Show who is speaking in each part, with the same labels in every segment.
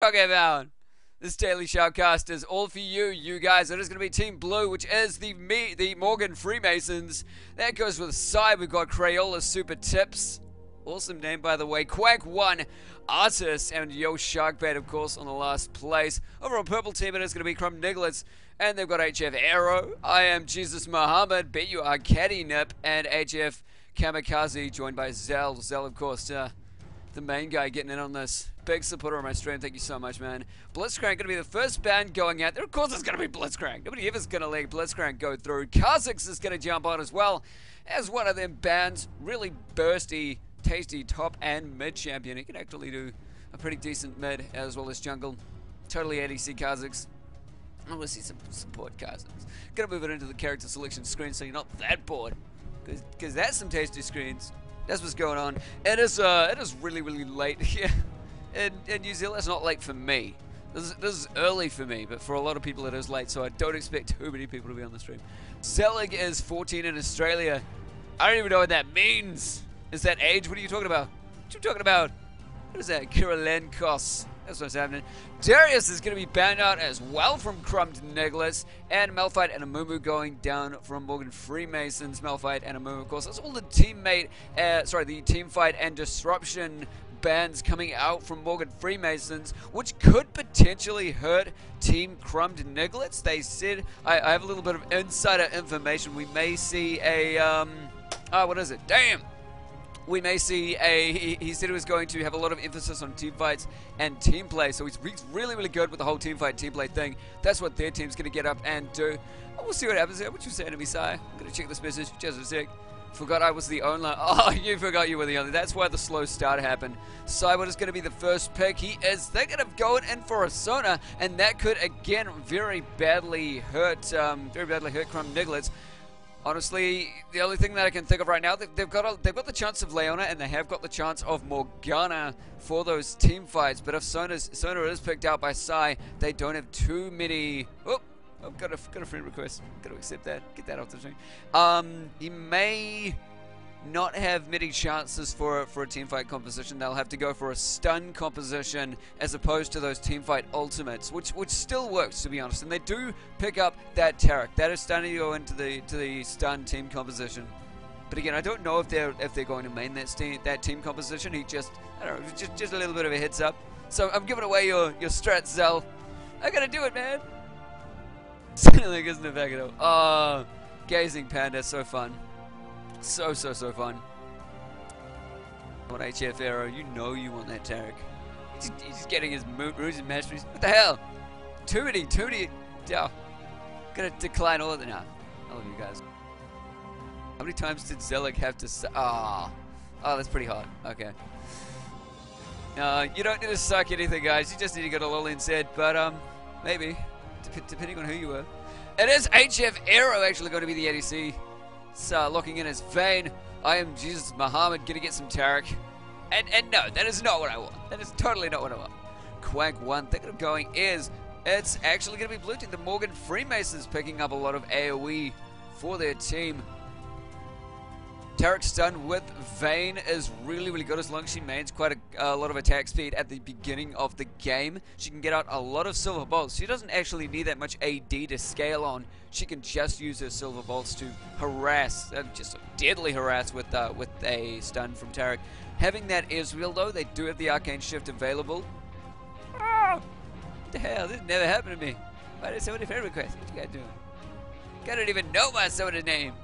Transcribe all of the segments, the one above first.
Speaker 1: talking about? This daily shoutcast is all for you guys. It is going to be Team Blue, which is the Morgan Freemasons. That goes with side. We've got Crayola Super Tips. Awesome name, by the way. Quack1 Artist and Yo Sharkbait, of course, on the last place. Over on purple team, it is going to be Crumbed Niglets. And they've got HF Arrow. I am Jesus Muhammad. Bet you are Caddy Nip. And HF Kamikaze, joined by Zell. Zell, of course, the main guy getting in on this. Big supporter of my stream. Thank you so much, man. Blitzcrank going to be the first band going out there. Of course it's going to be Blitzcrank. Nobody ever's going to let Blitzcrank go through. Kha'Zix is going to jump on as well as one of them bands. Really bursty, tasty top and mid champion. He can actually do a pretty decent mid as well as jungle. Totally ADC Kha'Zix. I want to see some support Kha'Zix. Going to move it into the character selection screen so you're not that bored. Because that's some tasty screens. That's what's going on. It is really late here in New Zealand. It's not late for me. This is early for me, but for a lot of people it is late, so I don't expect too many people to be on the stream. Zelig is 14 in Australia. I don't even know what that means. Is that age? What are you talking about? What are you talking about? What is that? Kirilenkos. That's what's happening. Darius is going to be banned out as well from Crumbed Niglets. And Malphite and Amumu going down from Morgan Freemasons. Malphite and Amumu, of course. That's all the the team fight and disruption bans coming out from Morgan Freemasons, which could potentially hurt Team Crumbed Niglets. They said, I have a little bit of insider information. We may see a, what is it? Damn! We may see he said he was going to have a lot of emphasis on team fights and team play, so he's really good with the whole team fight, team play thing. That's what their team's going to get up and do. We'll see what happens there. What you saying to me, Si? I'm going to check this message just a sec. Forgot I was the only. Oh, you forgot you were the only. That's why the slow start happened. Cybot is going to be the first pick. He is thinking of going in for a Sona, and that could again very badly hurt Crumbed Niglets. Honestly, the only thing that I can think of right now, they've got the chance of Leona, and they have got the chance of Morgana for those team fights. But if Sona is picked out by Sai, they don't have too many. Oh, I've got a friend request. Got to accept that. Get that off the screen. He may not have many chances for a team fight composition. They'll have to go for a stun composition as opposed to those team fight ultimates, which still works, to be honest. And they do pick up that Tarek. That is starting to go into the stun team composition. But again, I don't know if they're going to main that team composition. He just, I don't know, just a little bit of a heads up. So I'm giving away your strat, Zell. I gotta do it, man. Like, isn't it back at all? Oh, Gazing Panda, so fun. So fun. On HF Arrow, you know you want that Tarek. He's just getting his roots and masteries. What the hell? Too many. Yeah. Gonna decline all of them now. I love you guys. How many times did Zelig have to say? Oh, that's pretty hard. Okay. You don't need to suck anything, guys. You just need to go to Lolly instead. But, maybe. Depending on who you were. It is HF Arrow actually going to be the ADC. So, locking in his Vayne. I am Jesus Muhammad, gonna get some Tarek. And no, that is not what I want. That is totally not what I want. Quack1 thinking of going is, it's actually gonna be blue team. The Morgan Freemasons picking up a lot of AoE for their team. Tarek stun with Vayne is really good as long as she mains quite a lot of attack speed at the beginning of the game. She can get out a lot of silver bolts. She doesn't actually need that much AD to scale on. She can just use her silver bolts to harass, just deadly harass with a stun from Tarek. Having that Israel though, they do have the arcane shift available. Oh, what the hell? This never happened to me. Why did somebody friend request? What you guys doing? I don't even know my soda name.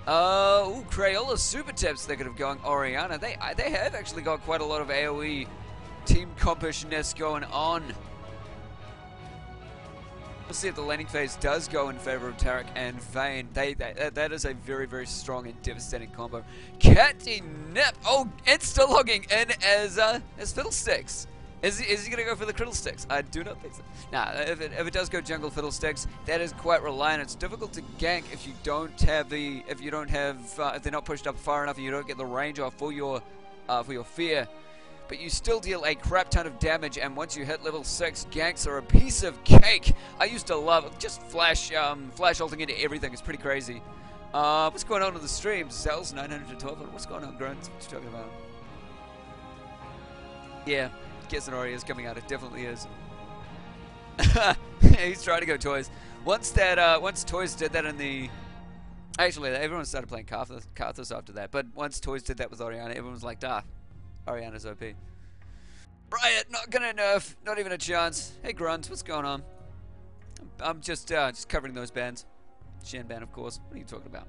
Speaker 1: Crayola Super Tips thinking of going Oriana. They have actually got quite a lot of AoE team compishness going on. We'll see if the laning phase does go in favor of Tarek and Vayne. That is a very strong and devastating combo. Catty Nip. Oh, insta-logging in as Fiddlesticks. Is he gonna go for the Fiddlesticks? I do not think so. Nah, if it does go jungle Fiddlesticks, that is quite reliant. It's difficult to gank if you don't have if they're not pushed up far enough and you don't get the range off for your fear. But you still deal a crap ton of damage, and once you hit level 6, ganks are a piece of cake. I used to love just flash ulting into everything. It's pretty crazy. What's going on in the stream? Zell's 912. What's going on, Grunts? What you talking about? Yeah. guessing Ori is coming out. It definitely is. He's trying to go toys. Once toys did that in the... Actually, everyone started playing Karthus after that. But once toys did that with Orianna, everyone was like, Orianna's OP. Riot, not gonna nerf. Not even a chance. Hey, Grunt, what's going on? I'm just covering those bans. Shen ban, of course. What are you talking about?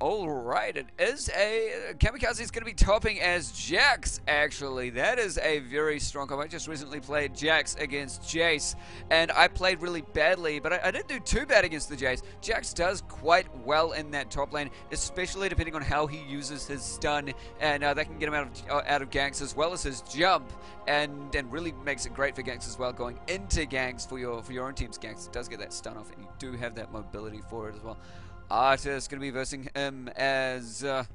Speaker 1: Alright, it is a... Kamikaze is going to be topping as Jax, actually. That is a very strong combo. I just recently played Jax against Jace, and I played really badly, but I didn't do too bad against the Jace. Jax does quite well in that top lane, especially depending on how he uses his stun, and that can get him out of ganks as well as his jump, and really makes it great for ganks as well, going into ganks for your own team's ganks. It does get that stun off, and you do have that mobility for it as well. Artis going to be versing him as... it's going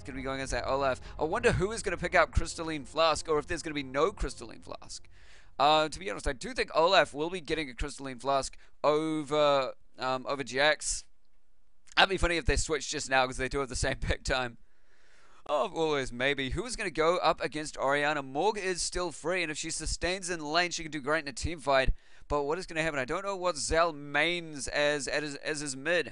Speaker 1: to be going as that Olaf. I wonder who is going to pick up Crystalline Flask, or if there's going to be no Crystalline Flask. To be honest, I do think Olaf will be getting a Crystalline Flask over Jax. That'd be funny if they switched just now, because they do have the same pick time. Oh, always maybe. Who is going to go up against Orianna? Morg is still free, and if she sustains in lane, she can do great in a team fight. But what is going to happen? I don't know what Zell mains as his mid.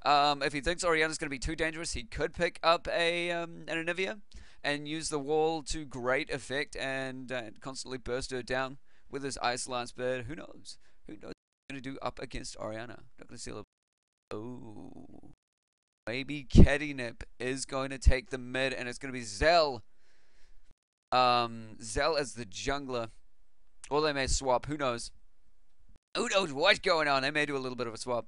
Speaker 1: If he thinks Orianna's going to be too dangerous, he could pick up an Anivia and use the wall to great effect and constantly burst her down with his Ice Lance. But who knows? Who knows what he's going to do up against Orianna? Not going to see a... Oh. Maybe Catnip is going to take the mid, and it's going to be Zell. Zell as the jungler. Or they may swap. Who knows? Who knows what's going on? They may do a little bit of a swap.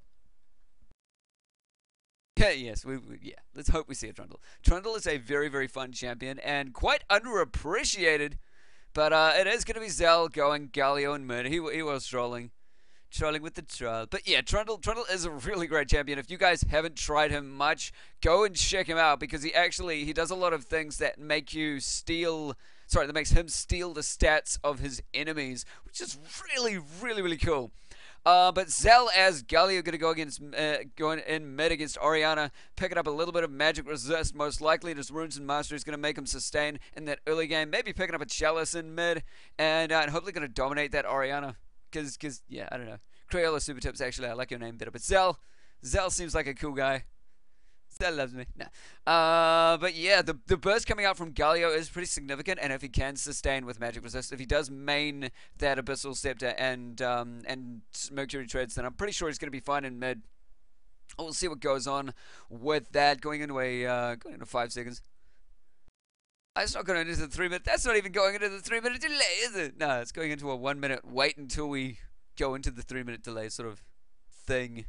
Speaker 1: Yes, yeah. Let's hope we see a Trundle. Trundle is a very, very fun champion and quite underappreciated, but it is going to be Zell going Galio and mid. He was trolling with the troll. But yeah, Trundle is a really great champion. If you guys haven't tried him much, go and check him out, because he does a lot of things that make you steal. Sorry, that makes him steal the stats of his enemies, which is really, really, really cool. But Zell as Galio going in mid against Orianna, picking up a little bit of magic resist, most likely, and his runes and mastery is going to make him sustain in that early game. Maybe picking up a chalice in mid, and hopefully going to dominate that Orianna. Because yeah, I don't know. Crayola Super Tips, actually, I like your name better. But Zell seems like a cool guy. Zell loves me. No. But yeah, the burst coming out from Galio is pretty significant, and if he can sustain with magic resist, if he does main that Abyssal Scepter and Mercury Treads, then I'm pretty sure he's going to be fine in mid. We'll see what goes on with that going into 5 seconds. It's not going into the 3 minute. That's not even going into the 3 minute delay, is it? No, it's going into a 1 minute wait until we go into the 3 minute delay sort of thing.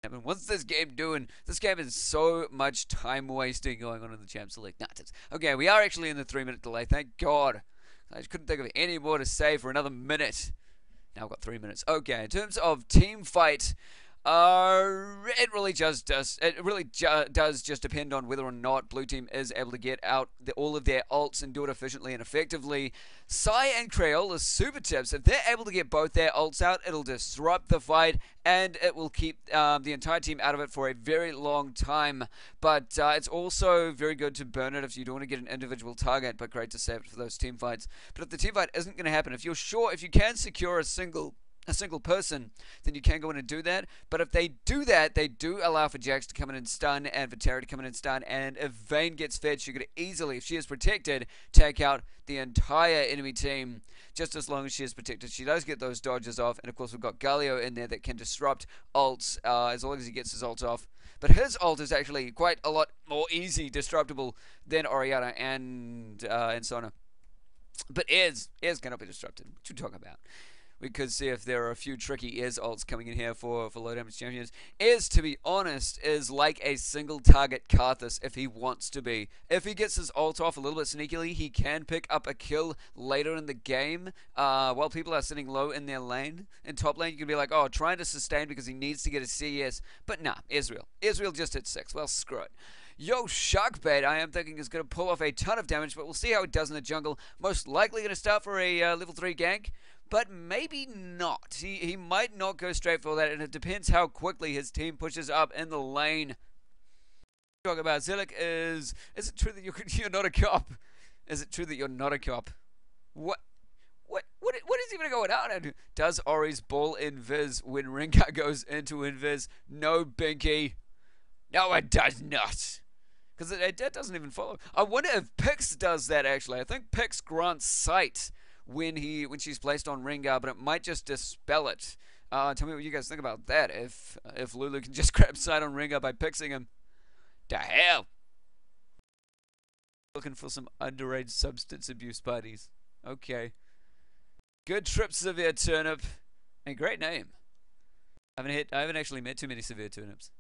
Speaker 1: I mean, what's this game doing? This game is so much time wasting going on in the Champs League. Nah, okay, we are actually in the 3 minute delay. Thank God. I just couldn't think of any more to say for another minute. Now I've got 3 minutes. Okay, in terms of team fight, it really does just depend on whether or not blue team is able to get out all of their ults and do it efficiently and effectively. Sai and Crayola Super Tips, if they're able to get both their ults out, it'll disrupt the fight and it will keep the entire team out of it for a very long time. But it's also very good to burn it if you don't want to get an individual target, but great to save it for those team fights. But if the team fight isn't going to happen, if you can secure a single person, then you can go in and do that. But if they do that, they do allow for Jax to come in and stun, and for Terra to come in and stun, and if Vayne gets fed, she could easily, if she is protected, take out the entire enemy team, just as long as she is protected. She does get those dodges off, and of course we've got Galio in there that can disrupt ults, as long as he gets his ults off. But his ult is actually quite a lot more easy disruptable than Orianna and Sona. But Air's cannot be disrupted. What you talking about? We could see if there are a few tricky Air's ults coming in here for low damage champions. Air's, to be honest, is like a single target Karthus if he wants to be. If he gets his ult off a little bit sneakily, he can pick up a kill later in the game while people are sitting low in their lane. In top lane, you can be like, oh, trying to sustain because he needs to get a CS. But nah, Israel. Israel just hit 6. Well, screw it. Yo, Sharkbait, I am thinking is going to pull off a ton of damage, but we'll see how it does in the jungle. Most likely going to start for a level 3 gank. But maybe not. He might not go straight for that, and it depends how quickly his team pushes up in the lane. Talk about Zelik is it true that you're not a cop? Is it true that you're not a cop? What? What is even going on? And does Ori's ball invis when Rengar goes into invis? No, Binky. No, it does not. Because it doesn't even follow. I wonder if Pix does that, actually. I think Pix grants sight when she's placed on Rengar, but it might just dispel it. Tell me what you guys think about that. If Lulu can just grab sight on Rengar by pixing him. The hell? Looking for some underage substance abuse buddies. Okay. Good trip, Severe Turnip. A great name. I haven't actually met too many Severe Turnips.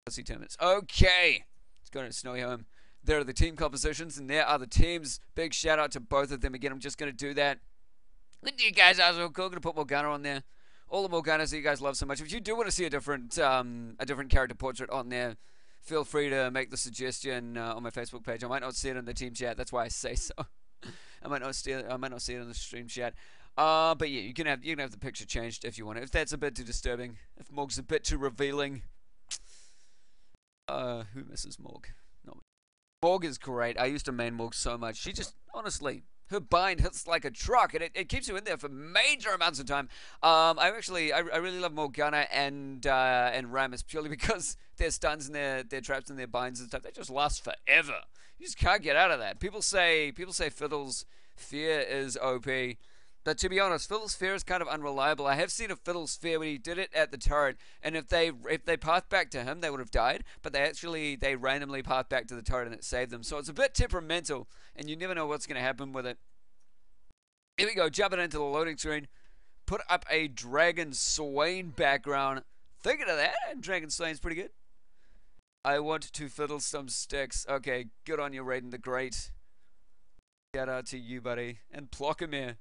Speaker 1: Let's see tournaments. Okay. Let's go to Snowy Home. There are the team compositions, and there are the teams. Big shout out to both of them. Again, I'm just going to do that. You guys are so cool. Going to put Morgana on there. All the Morganas that you guys love so much. If you do want to see a different character portrait on there, feel free to make the suggestion on my Facebook page. I might not see it in the team chat. That's why I say so. I might not see it in the stream chat. But yeah, you can have the picture changed if you want it. If that's a bit too disturbing, if Morg's a bit too revealing. Who misses Morg? Not me. Morg is great. I used to main Morg so much. She just, honestly, her bind hits like a truck, and it keeps you in there for major amounts of time. I really love Morgana and Rammus purely because their stuns and their traps and their binds and stuff, they just last forever. You just can't get out of that. People say Fiddle's Fear is OP, but to be honest, Fiddle's Fear is kind of unreliable. I have seen a Fiddle's Fear when he did it at the turret, and if they pathed back to him, they would have died, but they randomly pathed back to the turret and it saved them. So it's a bit temperamental, and you never know what's going to happen with it. Here we go, jumping into the loading screen. Put up a Dragon Swain background. Thinking of that, Dragon Swain's pretty good. I want to fiddle some sticks. Okay, good on you, Raiden the Great. Shout out to you, buddy. And Plockemere.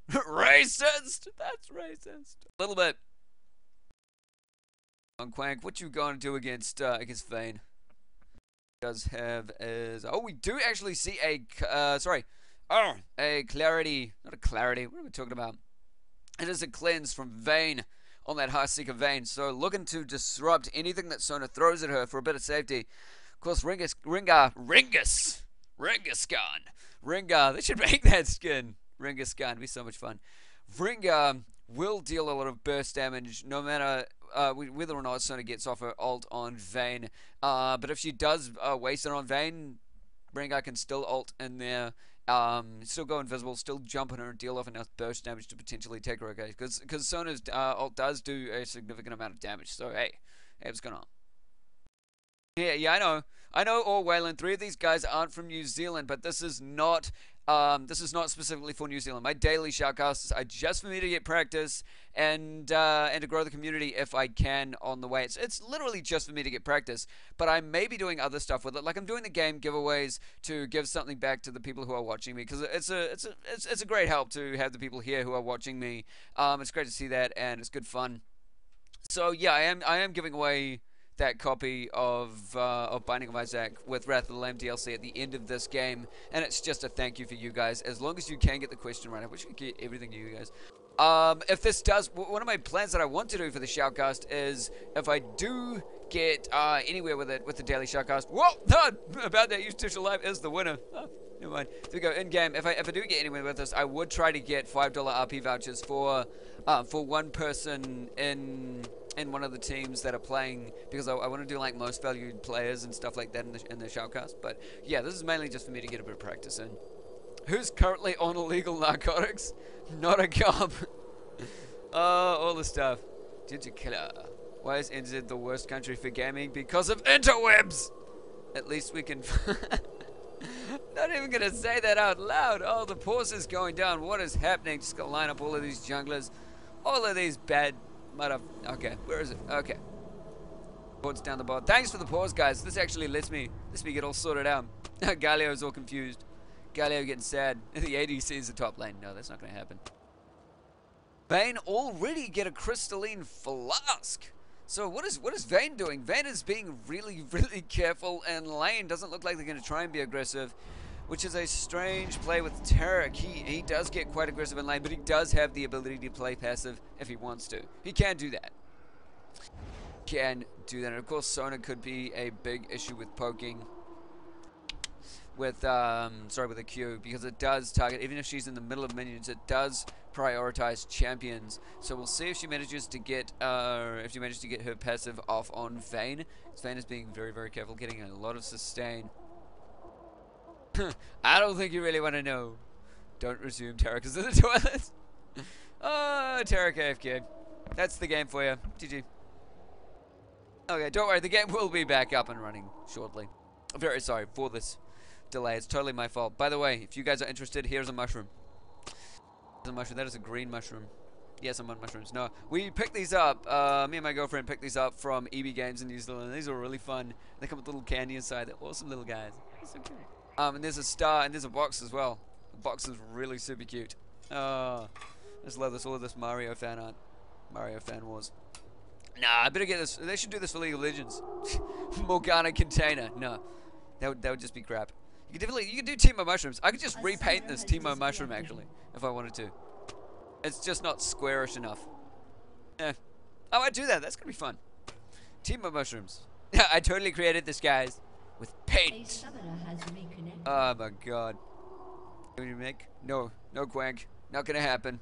Speaker 1: Racist! That's racist. A little bit. On Quank, what you going to do against Vayne? Does have is... Oh, we do actually see a clarity. Not a clarity. What are we talking about? It is a cleanse from Vayne on that Heartseeker Vayne. So looking to disrupt anything that Sona throws at her for a bit of safety. Of course, Rengar, they should make that skin. Rengar be so much fun. Rengar will deal a lot of burst damage no matter whether or not Sona gets off her ult on Vayne. But if she does waste it on Vayne, Rengar can still ult in there. Still go invisible, still jump on her and deal off enough burst damage to potentially take her, okay? Because Sona's ult does do a significant amount of damage. So hey, what's going on? Yeah, I know. Or Wayland, 3 of these guys aren't from New Zealand, but this is not specifically for New Zealand. My daily shoutcasts are just for me to get practice and to grow the community if I can on the way. It's literally just for me to get practice, but I may be doing other stuff with it. Like I'm doing the game giveaways to give something back to the people who are watching me, because it's a great help to have the people here who are watching me. It's great to see that, and it's good fun. So yeah, I am giving away that copy of Binding of Isaac with Wrath of the Lamb DLC at the end of this game, and it's just a thank you for you guys. As long as you can get the question right, I wish I could get everything to you guys. If this does, one of my plans that I want to do for the shoutcast is if I do get anywhere with it with the daily shoutcast. Whoa, no, about that, Use Live is the winner. Oh, never mind. There we go. In game, if I do get anywhere with this, I would try to get $5 RP vouchers for one person in one of the teams that are playing, because I want to do like most valued players and stuff like that in the shoutcast. But yeah, this is mainly just for me to get a bit of practice in. Who's currently on illegal narcotics? Not a cop. All the stuff. Digikiller. Why is NZ the worst country for gaming? Because of interwebs! At least we can... Not even gonna say that out loud. Oh, the pause is going down. What is happening? Just gonna line up all of these junglers. All of these bad... Okay, where is it? Okay. Board's down the board. Thanks for the pause, guys. This actually lets me get all sorted out. Galio's all confused. Galio getting sad. The ADC is the top lane. No, that's not going to happen. Vayne already get a crystalline flask. So what is Vayne doing? Vayne is being really, really careful, and lane doesn't look like they're going to try and be aggressive, which is a strange play with Tarek. He does get quite aggressive in lane, but he does have the ability to play passive if he wants to. He can do that. And of course, Sona could be a big issue with poking. with a Q, because it does target, even if she's in the middle of minions, it does prioritize champions. So we'll see if she manages to get her passive off on Vayne. Vayne is being very, very careful, getting a lot of sustain. I don't think you really want to know. Don't resume. Tarek is in the toilet. Oh, Tarek AFK. That's the game for you. GG. Okay, don't worry. The game will be back up and running shortly. I'm very sorry for this delay. It's totally my fault. By the way, if you guys are interested, here's a mushroom. There's a mushroom. That is a green mushroom. Yes, I'm on mushrooms. No, we picked these up. Me and my girlfriend picked these up from EB Games in New Zealand. These are really fun. They come with little candy inside. They're awesome little guys. They're so cute. And there's a star and there's a box as well. The box is really super cute. I just love this. All of this Mario fan art. Mario fan wars. Nah, I better get this. They should do this for League of Legends. Morgana container. No, that would just be crap. You could do Teemo mushrooms. I could just repaint this Teemo mushroom actually, if I wanted to. It's just not squarish enough. Oh, I'd do that. That's gonna be fun. Teemo mushrooms. I totally created this, guys, with paint. Oh my god. What do you make? No Quank. Not gonna happen.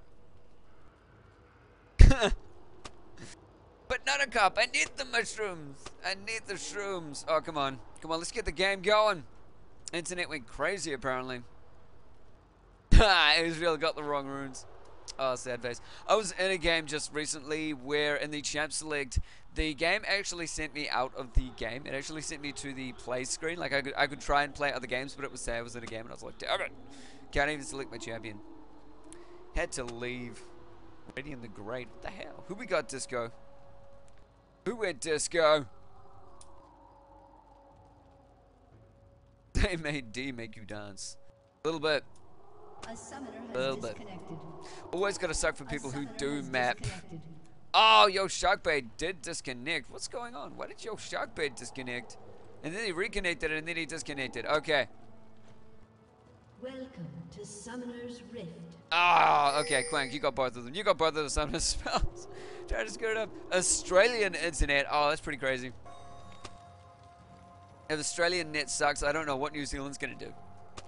Speaker 1: But not a cup. I need the mushrooms. I need the shrooms. Oh, come on. Come on, let's get the game going. Internet went crazy, apparently. Israel got the wrong runes. Oh, sad face. I was in a game just recently where in the champ select, the game actually sent me out of the game. It actually sent me to the play screen. Like, I could try and play other games, but it would say I was in a game, and I was like, damn it. Can't even select my champion. Had to leave. Radiant the Great. What the hell? Who we got, Disco? Who went Disco? They made D make you dance. A little bit. A little bit. Always gotta suck for people who do map. Oh, Yo Sharkbait did disconnect. What's going on? Why did Yo Sharkbait disconnect? And then he reconnected and then he disconnected. Okay.
Speaker 2: Welcome to Summoner's Rift.
Speaker 1: Ah, okay, Quank, you got both of them. You got both of the summoner spells. Try to screw it up. Australian internet. Oh, that's pretty crazy. If Australian net sucks, I don't know what New Zealand's gonna do.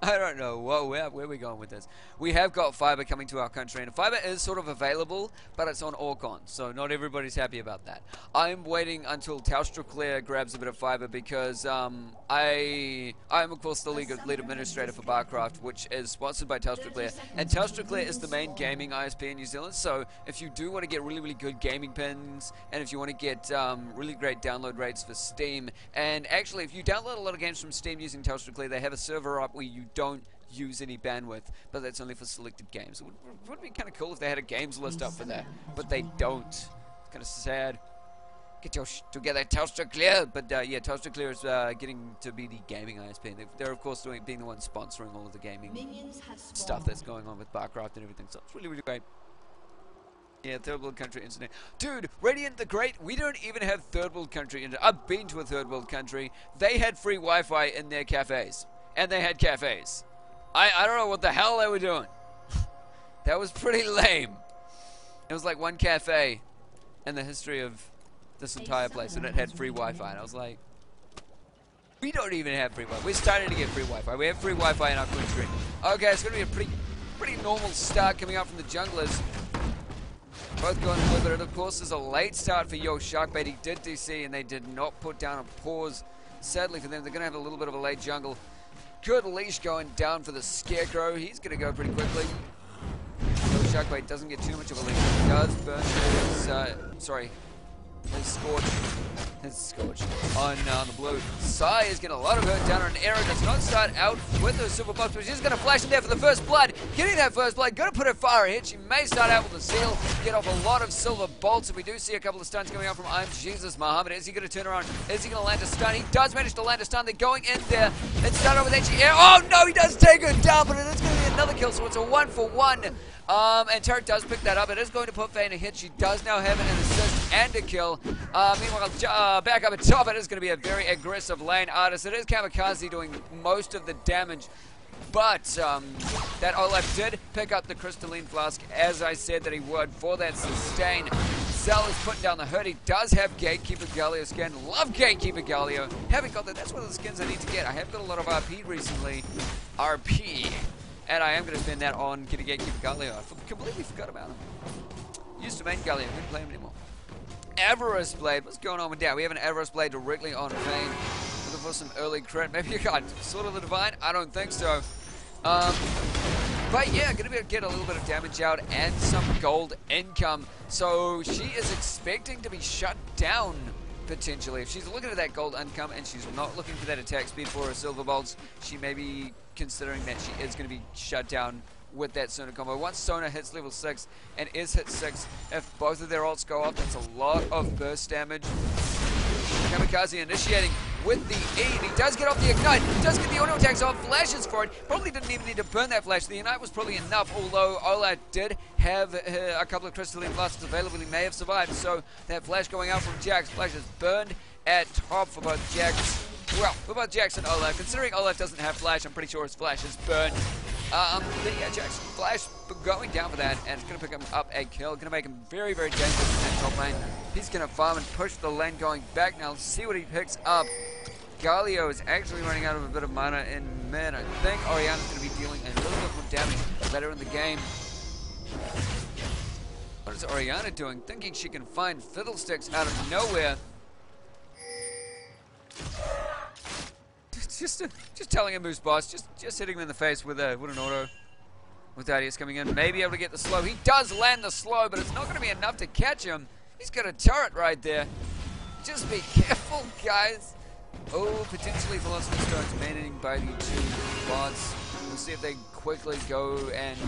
Speaker 1: I don't know where we're going with this. We have got fiber coming to our country, and fiber is sort of available, but it's on Orcon, so not everybody's happy about that. I'm waiting until Telstra grabs a bit of fiber because I'm of course the lead administrator for Barcraft, which is sponsored by Telstra, and Telstra is the main gaming ISP in New Zealand. So if you do want to get really, really good gaming pins, and if you want to get really great download rates for Steam, and actually if you download a lot of games from Steam using Telstra, they have a server up where you don't use any bandwidth, but that's only for selected games. It would be kind of cool if they had a games list up for that, but they don't. It's kind of sad. Get your together, Telstra. But yeah, Telstra is getting to be the gaming ISP. They're of course being the ones sponsoring all of the gaming stuff that's going on with Barcraft and everything. So it's really, really great. Yeah, third world country internet. Dude, Radiant the Great, we don't even have third world country internet. I've been to a third world country. They had free Wi-Fi in their cafes. And they had cafes. I don't know what the hell they were doing. That was pretty lame. It was like one cafe in the history of this entire place, and it had free Wi-Fi. And I was like, we don't even have free Wi-Fi. We're starting to get free Wi-Fi. We have free Wi-Fi in our queen screen. Okay, it's going to be a pretty normal start coming out from the junglers. Both going blue, but it of course is a late start for Yo Sharkbait. He did DC, and they did not put down a pause. Sadly for them, they're going to have a little bit of a late jungle. Good leash going down for the Scarecrow. He's going to go pretty quickly. Yo Sharkbait doesn't get too much of a leash. He does burn his Scorch on the blue. Sai is getting a lot of hurt down on an arrow. Does not start out with the silver box, but she's going to flash in there for the first blood. Getting that first blood, going to put her far ahead. She may start out with a seal, get off a lot of silver bolts, and we do see a couple of stuns coming out from I'm Jesus Muhammad. Is he going to turn around? Is he going to land a stun? He does manage to land a stun. They're going in there. It's start over with HE air. Oh no, he does take her down, but it is going to be another kill, so it's a 1-for-1. And Tarek does pick that up. It is going to put Faye in a hit. She does now have an assist and a kill. Meanwhile, back up at top, it is going to be a very aggressive lane artist. It is Kamikaze doing most of the damage. But that Olaf did pick up the crystalline flask, as I said that he would, for that sustain. Cell is putting down the hurt. He does have Gatekeeper Galio skin. Love Gatekeeper Galio. Haven't got that. That's one of the skins I need to get. I have got a lot of RP recently. RP. And I am going to spend that on getting Gatekeeper Galio. I completely forgot about him. Used to main Galio. Didn't play him anymore. Avarice Blade. What's going on with that? We have an Avarice Blade directly on Vayne. Looking for some early crit. Maybe you got sort of the Divine. I don't think so. But yeah, going to be able to get a little bit of damage out and some gold income. So she is expecting to be shut down, potentially. If she's looking at that gold income and she's not looking for that attack speed for her silver bolts, she may be considering that she is going to be shut down with that Sona combo. Once Sona hits level 6 and is hit 6, if both of their ults go off, that's a lot of burst damage. Kamikaze initiating with the E, and he does get off the Ignite, does get the auto attacks off, flashes for it, probably didn't even need to burn that flash. The Ignite was probably enough, although Ola did have a couple of crystalline blasts available. He may have survived, so that flash going out from Jax, flash is burned at top for both Jax. Well, for both Jax and Olaf. Considering Olaf doesn't have flash, I'm pretty sure his flash is burned. But yeah, Jax flash going down for that, and it's going to pick him up a kill. Going to make him very, very dangerous in that top lane. He's going to farm and push the lane going back now. Let's see what he picks up. Galio is actually running out of a bit of mana in mid. I think Oriana's going to be dealing a little bit more damage later in the game. What is Oriana doing? Thinking she can find Fiddlesticks out of nowhere. Just telling him who's boss, just hitting him in the face with an auto. With Thaddeus coming in, maybe able to get the slow. He does land the slow, but it's not going to be enough to catch him. He's got a turret right there. Just be careful, guys. Oh, potentially Philosopher's Stones manning by the two bots. We'll see if they quickly go and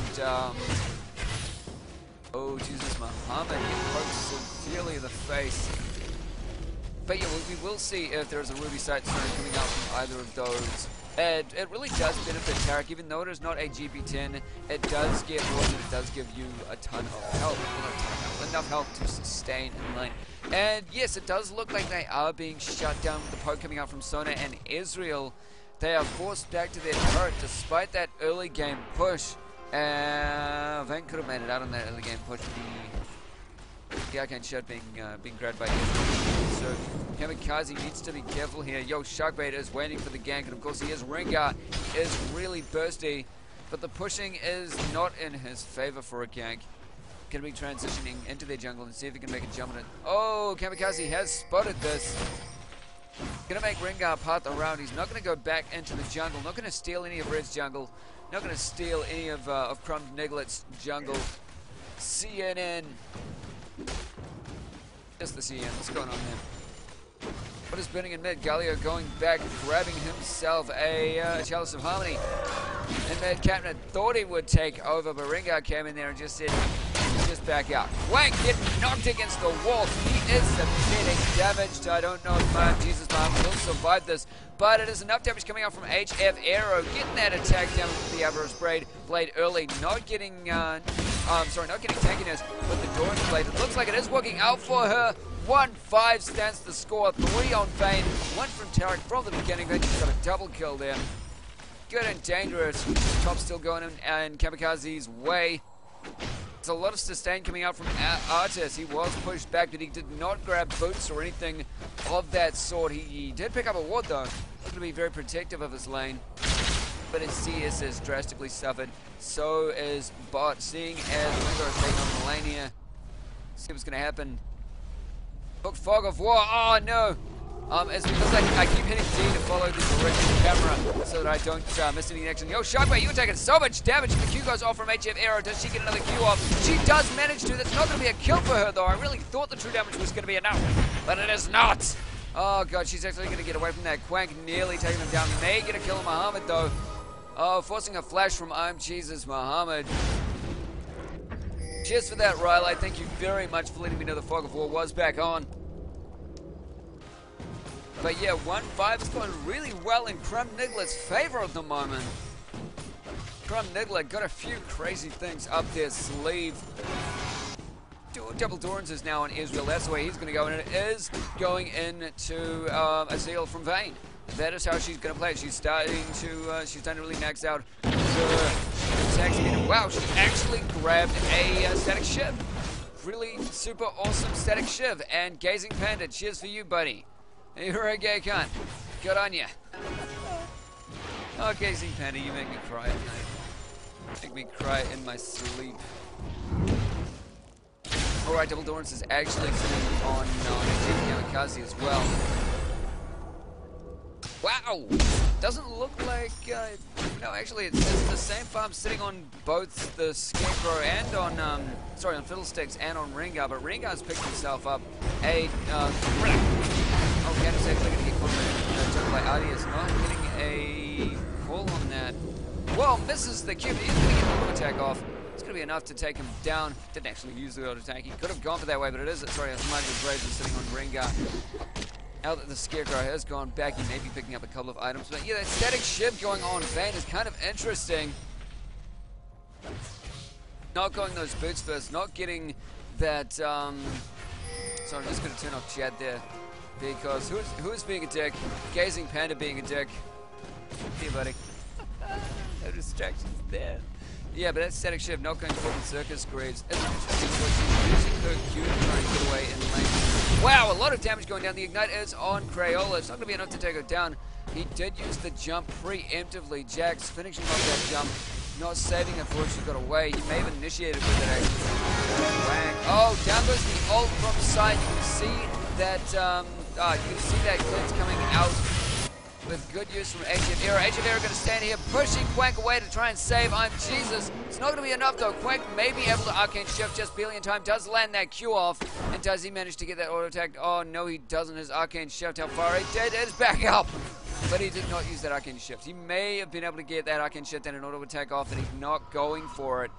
Speaker 1: oh, Jesus, Muhammad get poked severely in the face. But yeah, we will see if there's a Ruby Sight Stone coming out from either of those. And it really does benefit Tarek, even though it is not a GP10, it does get more and it does give you a ton of health, enough health to sustain in lane. And yes, it does look like they are being shut down with the poke coming out from Sona and Israel. They are forced back to their turret despite that early game push. Vayne could have made it out on that early game push. The arcane shot being grabbed by Israel. So Kamikaze needs to be careful here. Yo, Sharkbait is waiting for the gank, and of course he is Rengar. He is really bursty, but the pushing is not in his favor for a gank. Gonna be transitioning into their jungle and see if he can make a jump on it. Oh, Kamikaze has spotted this. Gonna make Rengar part the round. He's not gonna go back into the jungle. Not gonna steal any of Red's jungle. Not gonna steal any of Crumbed Niglets' jungle. CNN. Just the CN. What's going on here? What is burning in mid? Galio going back, grabbing himself a Chalice of Harmony. And mid, Captain thought he would take over, but Rengar came in there and just said, just back out. Wank getting knocked against the wall. He is submitting damage. I don't know if Jesus will survive this, but it is enough damage coming out from HF Arrow. Getting that attack down with the Avarice Blade early. Not getting, not getting tankiness with the Doran's Blade. It looks like it is working out for her. 1-5 stands the score. 3 on Vayne. 1 from Tarek from the beginning. Vayne's got a double kill there. Good and dangerous. Top still going in Kamikaze's way. There's a lot of sustain coming out from Artis. He was pushed back, but he did not grab boots or anything of that sort. He did pick up a ward, though. He's going to be very protective of his lane. But his CS has drastically suffered. So is bot. Seeing as Rengar is taking on the lane here. See what's going to happen. Book Fog of War. Oh, no. It's because I keep hitting D to follow the direction of the camera so that I don't miss any action. Yo, Sharkway, you're taking so much damage. The Q goes off from HF Arrow. Does she get another Q off? She does manage to. That's not going to be a kill for her, though. I really thought the true damage was going to be enough, but it is not. Oh, God, she's actually going to get away from that. Quank nearly taking him down. May get a kill on Muhammad, though. Oh, forcing a flash from I'm Jesus Muhammad. Cheers for that, Riley. Thank you very much for letting me know the Fog of War was back on. But yeah, 1-5 is going really well in Crumbed Niglet's favor at the moment. Crumbed Niglet got a few crazy things up their sleeve. Double Dorans is now on Israel. That's the way he's going to go, and it is going into a seal from Vayne. That is how she's going to play it. She's starting to really max out her attacks again. Wow, she actually grabbed a static ship. really super awesome Static Shiv. And Gazing Panda, cheers for you, buddy. You're a gay cunt. Good on ya. Oh, Gazing Panda, you make me cry at night. Make me cry in my sleep. Alright, Double Dorrance is actually sitting on Kamikaze as well. Wow! Doesn't look like... no, actually, it's the same farm sitting on both the Scarecrow and on... sorry, on Fiddlesticks and on Rengar, but Rengar's picked himself up a... oh, Candace actually going to get caught by Ardius, not getting a call on that. Well, misses the cube. He's going to get the auto attack off. It's going to be enough to take him down. Didn't actually use the auto attack. He could have gone for that way, but it is... Sorry, it's Mighty Braves sitting on Rengar. Now that the Scarecrow has gone back, he may be picking up a couple of items. But yeah, that Static Shiv going on Vayne is kind of interesting. Not going those boots first, not getting that... So I'm just going to turn off chat there. Because who is being a dick? Gazing Panda being a dick. Here, buddy. No distractions there. Yeah, but that's Static Shiv not going for the Circus Greaves. It's interesting what she's using her Q to try and get away in lane. Wow, a lot of damage going down. The Ignite is on Crayola. It's not going to be enough to take her down. He did use the jump preemptively. Jax finishing off that jump. Not saving it before she got away. He may have initiated with it actually. Wang. Oh, down goes the ult from side. You can see that glitch coming out with good use from HF Era. HF Era going to stand here, pushing Quank away to try and save. I'm Jesus. It's not going to be enough though. Quank may be able to Arcane Shift just barely in time. Does land that Q off. And does he manage to get that auto attack? Oh no, he doesn't. His Arcane Shift, how far he did, it is back up. But he did not use that Arcane Shift. He may have been able to get that Arcane Shift and an auto attack off, and he's not going for it.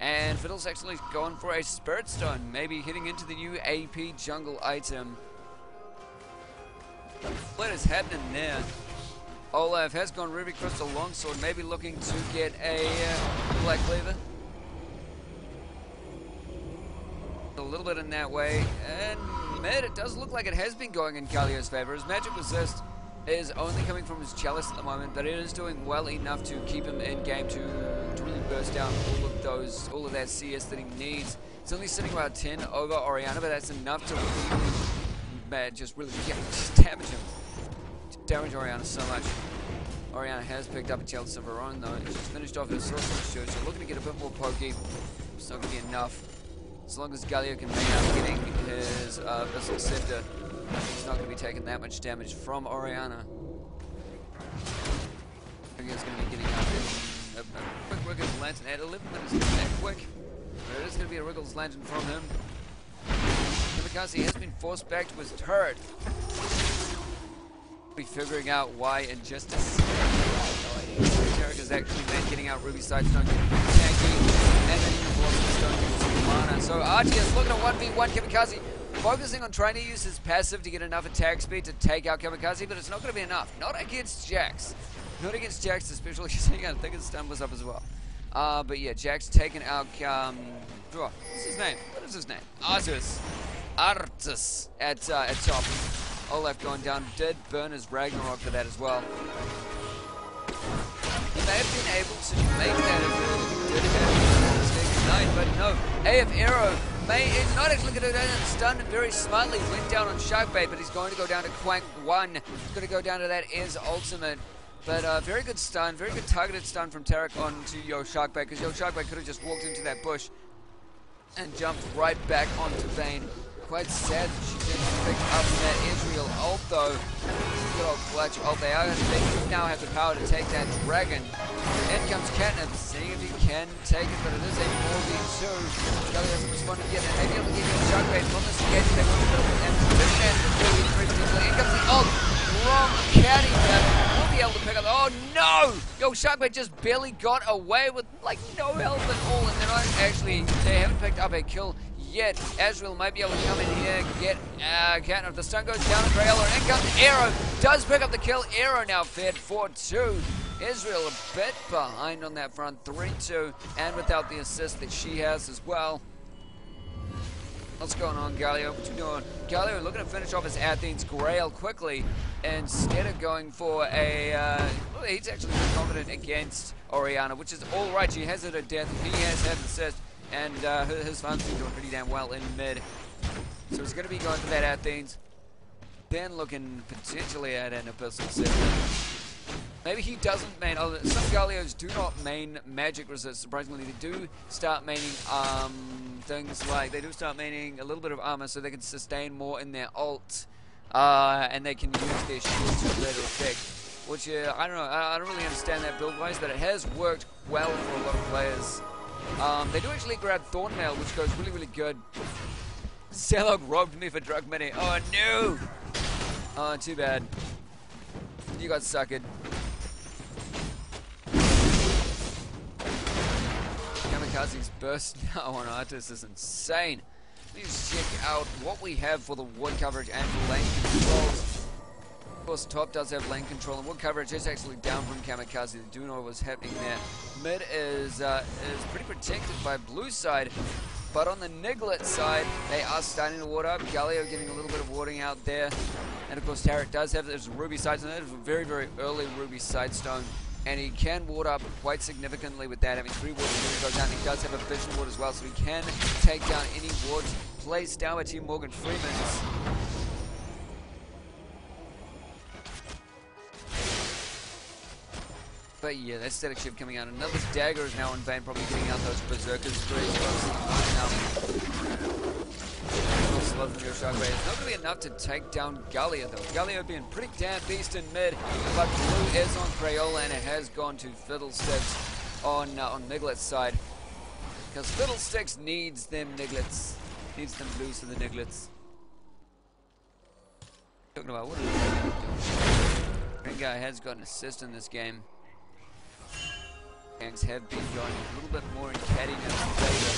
Speaker 1: And Fiddle's actually going for a Spirit Stone, maybe hitting into the new AP jungle item. What is happening there? Olaf has gone Ruby Crystal Longsword, maybe looking to get a Black Cleaver. A little bit in that way. And mid, it does look like it has been going in Galio's favor. His Magic Resist is only coming from his Chalice at the moment, but it is doing well enough to keep him in game to really burst down all of that CS that he needs. It's only sitting about 10 over Orianna, but that's enough to really, just damage him. Damage Orianna so much. Orianna has picked up a Chalice of her own though. She's finished off her Sorcerer's Shield, so looking to get a bit more pokey. It's not going to be enough. As long as Galio can make out getting his Abyssal Scepter, he's not going to be taking that much damage from Orianna. I think he's going to be getting out a quick Wriggles Lantern at 11 minutes. Not that quick, but it is going to be a Wriggles Lantern from him. Kamikaze has been forced back to his turret. Be figuring out why in just a second. Tarek is actually then getting out Ruby Sidestone, getting tanky, and then even Philosopher's Stone getting some mana. So Archie looking at 1v1 Kamikaze, focusing on trying to use his passive to get enough attack speed to take out Kamikaze, but it's not going to be enough. Not against Jax. Not against Jax, especially because I think his stun was up as well. But yeah, Jax taking out, what's his name? What is his name? Artus at top. Olaf going down, did burn his Ragnarok for that as well. He may have been able to make that if he did have a mistake tonight, but no. AF Arrow is not actually going to go down and stun very smartly. Went down on Sharkbait, but he's going to go down to Quank 1. He's going to go down to that Is ultimate. But very good stun, very good targeted stun from Tarek onto Yo Sharkbait, because Yo Sharkbait could have just walked into that bush and jumped right back onto Vayne. Quite sad that she didn't pick up that Israel ult though. Good old clutch ult. They now have the power to take that dragon. In comes Catnip, seeing if he can take it, but it is a 4v2. Scully hasn't responded yet, and maybe able to get a Sharkbait from this engagement. They want to build it, and in comes the ult from Catty. We'll be able to pick up. Oh no! Yo, Sharkbait just barely got away with like no health at all, and they're not actually, they haven't picked up a kill yet. Azrael might be able to come in here, get Catnip. The stun goes down to Crayola, and in comes Arrow. Does pick up the kill. Arrow now fed 4-2. Israel a bit behind on that front, 3-2, and without the assist that she has as well. What's going on, Galio? What you doing? Galio looking to finish off his Athene's Grail quickly, instead of going for a, well, he's actually confident against Orianna, which is alright. She has it at death, he has had assist. and his farm's been doing pretty damn well in mid. So he's going to be going for that Athens. Then looking potentially at an Epistle Scepter. Maybe he doesn't main. Oh, some Gallios do not main magic resist. Surprisingly, they do start maining things like they do start maining a little bit of armor, so they can sustain more in their ult, and they can use their shield to a better effect. Which I don't know. I don't really understand that build wise, but it has worked well for a lot of players. They do actually grab Thornmail, which goes really, really good. Celog robbed me for drug money. Oh no! Oh, too bad. You got suckered. Kamikaze's burst now on Artis is insane. Let's check out what we have for the wood coverage and for lane controls. Of course, top does have lane control, and wood coverage is actually down from Kamikaze. They do know what's happening there. Mid is pretty protected by blue side, but on the Niglet side, they are starting to ward up. Galio getting a little bit of warding out there. And of course, Tarek does have this Ruby Sidestone. That is a very, very early Ruby Sidestone. And he can ward up quite significantly with that. Having 3 wards when he goes down. He does have a Vision Ward as well, so he can take down any wards placed down by Team Morgan-Freeman's. But yeah, that static shift coming out. Another dagger is now in vain, probably getting out those berserkers. It's not going to be enough to take down Gallia though. Gallia being pretty damn beast in mid, but blue is on Crayola and it has gone to Fiddlesticks on Niglet's side. Because Fiddlesticks needs them Niglets. Needs them blues for the Niglets. Talking about what is Green guy has got an assist in this game. Gangs have been going a little bit more in cattiness favor.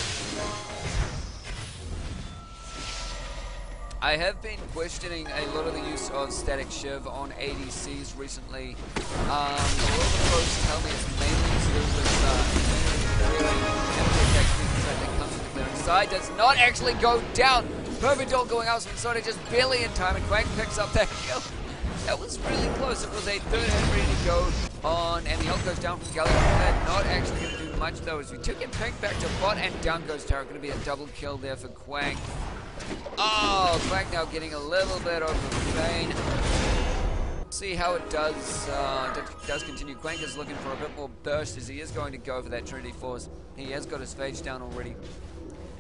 Speaker 1: I have been questioning a lot of the use of Static Shiv on ADCs recently. A lot of the pros tell me it's mainly to do with clearing that comes with the clearing side. Does not actually go down. Perfect ult going out, so Sonic just barely in time, and Quang picks up that kill. That was really close. It was a third hit ready to go on, and the ult goes down from Gallion. Not actually going to do much though, as we took it back to bot, and down goes Tarek. Going to be a double kill there for Quang. Oh, Quang now getting a little bit over Bane. See how it does continue. Quang is looking for a bit more burst, as he is going to go for that Trinity Force. He has got his phage down already.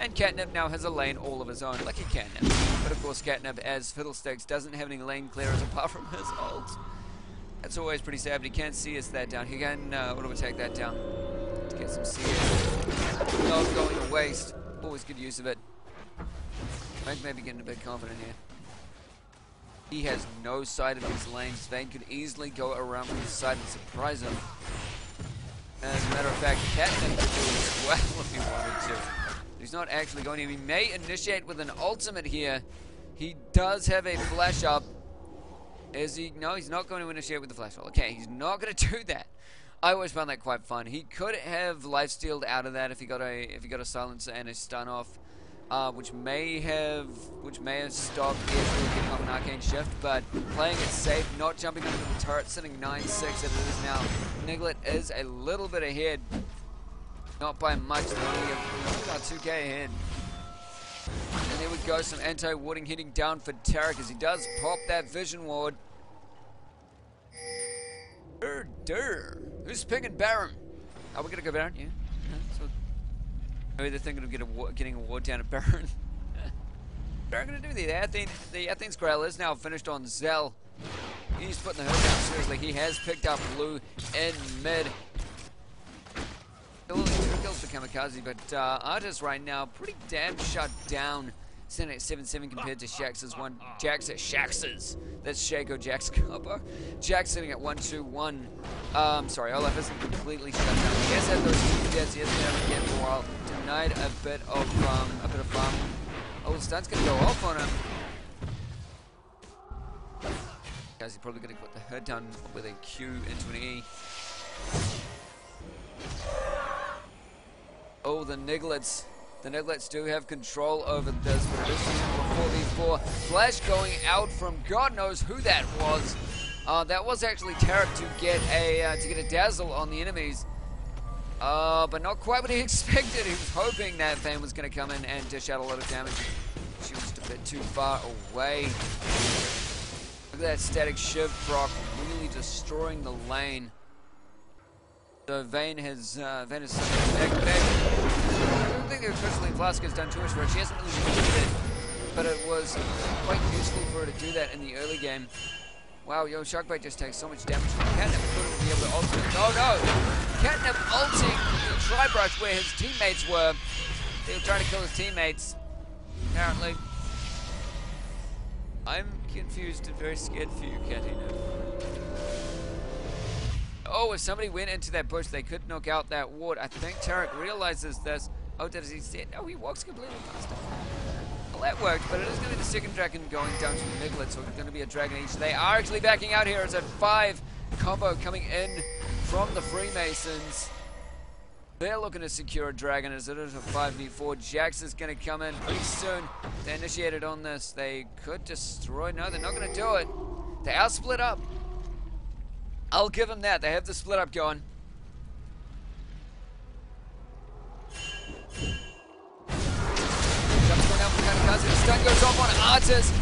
Speaker 1: And Catnip now has a lane all of his own. Lucky Catnip. But of course Catnip, as Fiddlesticks, doesn't have any lane clearers apart from his ult. That's always pretty sad, but he can't CS that down. He can auto-attack that down to get some CS. Not going to waste. Always good use of it. Vayne may be getting a bit confident here. He has no sight of his lanes. Vayne could easily go around from the side and surprise him. As a matter of fact, Catnip could do it as well if he wanted to. He's not actually going to. He may initiate with an ultimate here. He does have a flash up. Is he? No, he's not going to initiate with the flash up. Okay, he's not going to do that. I always found that quite fun. He could have lifestealed out of that if he got a silencer and a stun off. Which may have stopped if getting off an arcane shift, but playing it safe, not jumping under the turret, sitting 9-6 as it is now. Niglet is a little bit ahead, not by much, they're only about 2k ahead. And there we go, some anti-warding hitting down for Tarek as he does pop that vision ward. Who's picking Baron? Are we gonna go Baron? Yeah. Maybe they're thinking of getting a ward down at Baron. They're going to do the Athens Grail is now finished on Zell. He's putting the hood down seriously. He has picked up blue in mid. Only 2 kills for Kamikaze, but Artis right now pretty damn shut down. Sitting at 7-7 compared to Shax's 1. Shax's. That's Shaco Jack's Copper. Jack's sitting at 1-2-1. Sorry, Olaf isn't completely shut down. He has had those 2 deaths. He hasn't been able to get for a while. Denied a bit of farm. Oh, the stun's gonna go off on him. Guys, he's probably gonna put the hood down with a Q into an E. Oh, the Niglets. The Niglets do have control over this, but it is a 4v4. Flash going out from God knows who that was. That was actually Tarek to get a dazzle on the enemies. But not quite what he expected. He was hoping that Vayne was going to come in and dish out a lot of damage. She was just a bit too far away. Look at that static shiv proc, really destroying the lane. So Vayne has back. I don't think the Crystalline Flask has done too much for her. She hasn't really used it, but it was quite useful for her to do that in the early game. Wow, yo, Shockbait just takes so much damage from Catnip. Couldn't be able to ult it. Oh no! Catnip ulting the Tri-Brush where his teammates were. They were trying to kill his teammates, apparently. I'm confused and very scared for you, Catnip. Oh, if somebody went into that bush, they could knock out that ward. I think Tarek realizes this. Oh, does he see it? No, he walks completely past it. Well, that worked, but it is going to be the second dragon going down to the Niglets, so it's going to be a dragon each. They are actually backing out here. It's a 5 combo coming in from the Freemasons. They're looking to secure a dragon as it is a 5v4. Jax is going to come in pretty soon. They initiated on this. They could destroy. No, they're not going to do it. They are split up. I'll give them that. They have the split up going. Jumps going out for Kamikaze. The stun goes off on Artis.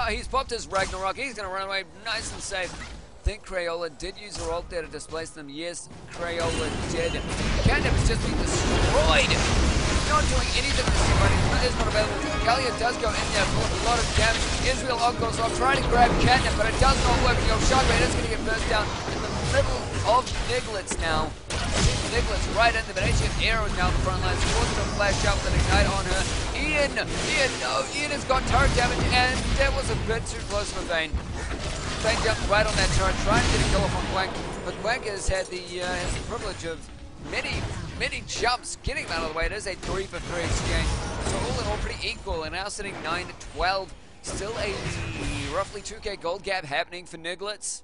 Speaker 1: He's popped his Ragnarok. He's going to run away nice and safe. I think Crayola did use her ult there to displace them. Yes, Crayola did. Catnip has just been destroyed. Not doing anything this game, but it is not available. Gallia does go in there for a lot of damage. Israel ult goes off, trying to grab Catnip, but it does not work. Yo, Shockbait is going to get burst down in the middle of Niglets now. Niglets right in there, but HF Arrow is now in the front lines. Forced to flash up with an ignite on her. Ian has got turret damage, and that was a bit too close for Vayne. Vayne jumped right on that turret, trying to get a kill off on Quank, but Quank has had the privilege of many jumps getting him out of the way. It is a 3 for 3 exchange, so all in all pretty equal, and now sitting 9-12. Still a roughly 2k gold gap happening for Niglets.